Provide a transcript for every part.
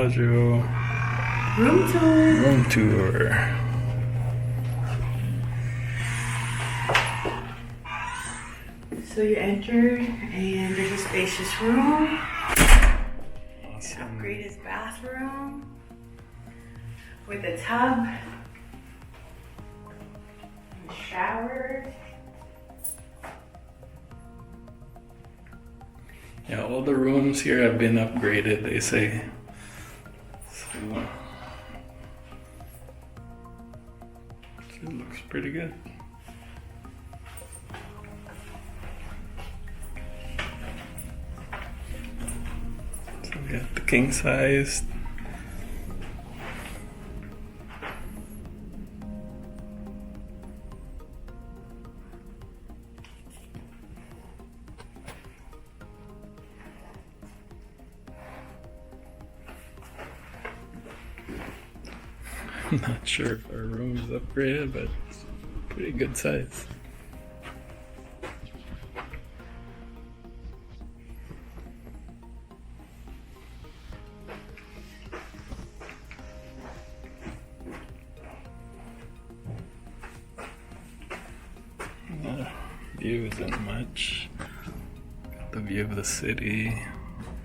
Bellagio Room tour. room tour. So you enter and there's a spacious room. Awesome. Upgraded bathroom with a tub, and a shower. Yeah, all the rooms here have been upgraded, they say. So it looks pretty good. So we got the king size. I'm not sure if our room is upgraded, but it's pretty good size. View isn't much. Got the view of the city,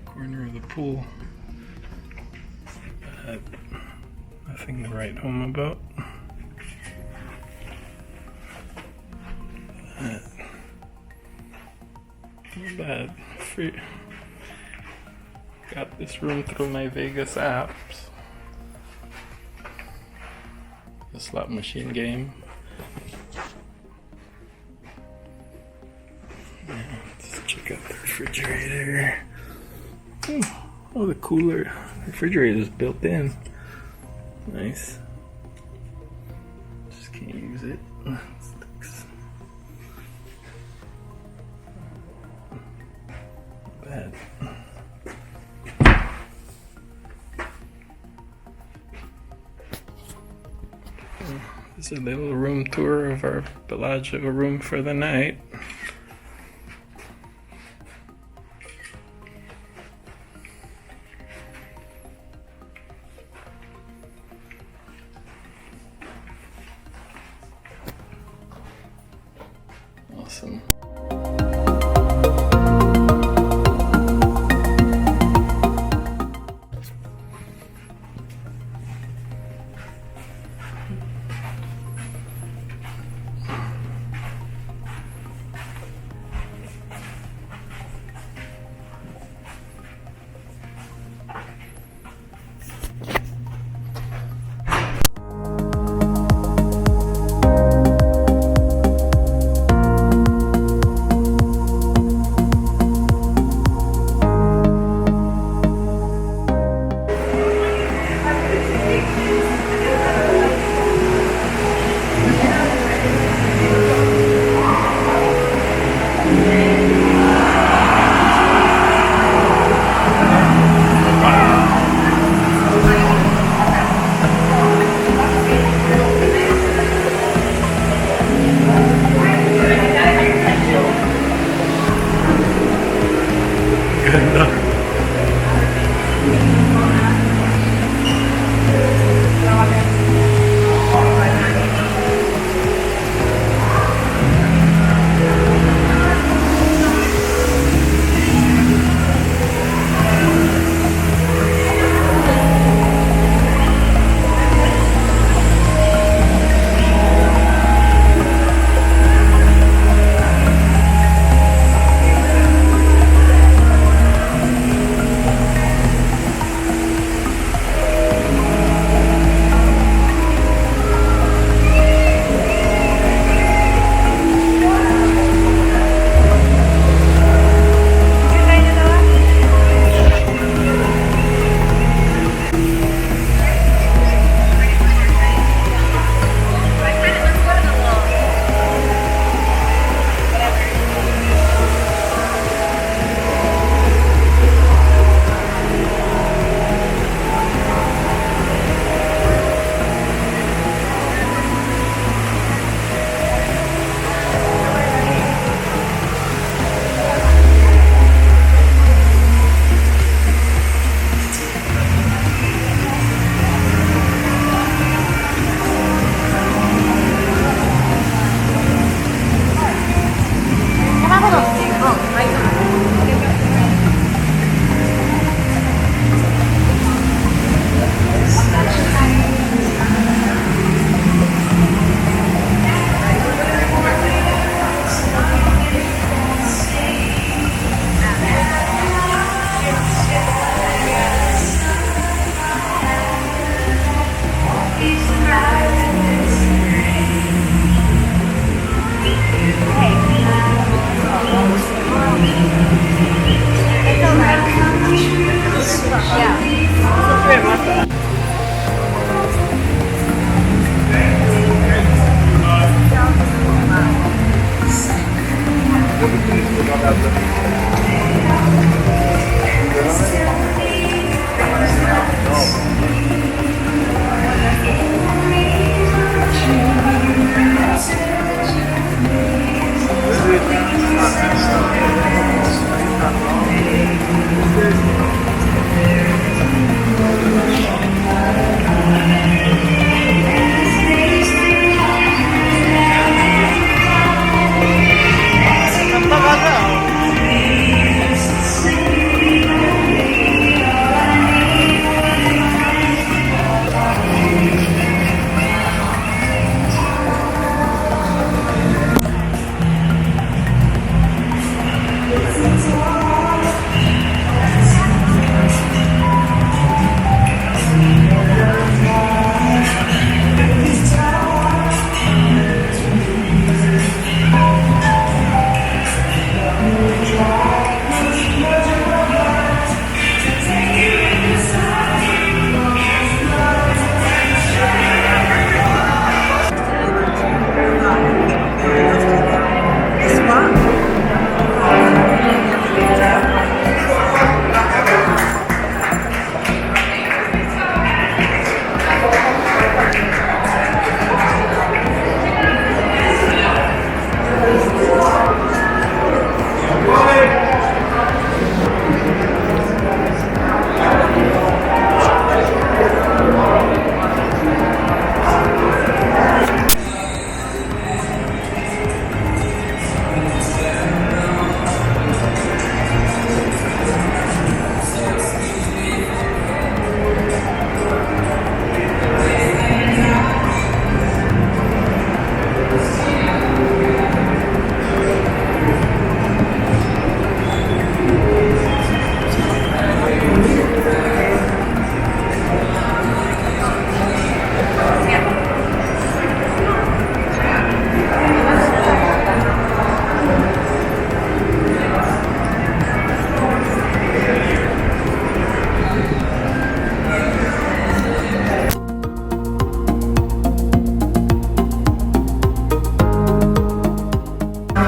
corner of the pool. Nothing to write home about. Not bad. Free. Got this room through my Vegas apps. The slot machine game. Yeah, let's check out the refrigerator. Oh, the cooler. Refrigerator is built in. Nice. Just can't use it. Sticks. Bad. This is a little room tour of our Bellagio room for the night. Awesome.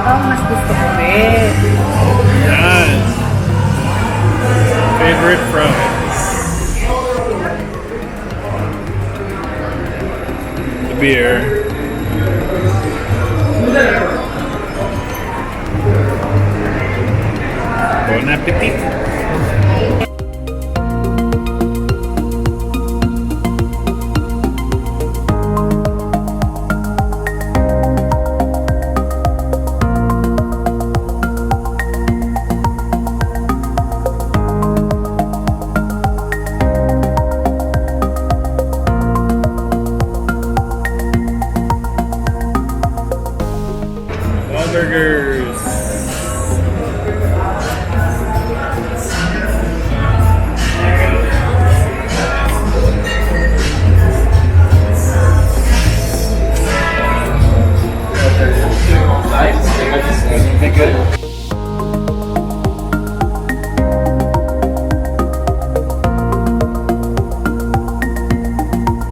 Ang mas gusto ko rin. Yes. Favorite fries. The beer. Bon appetit. Wahlburgers. Good.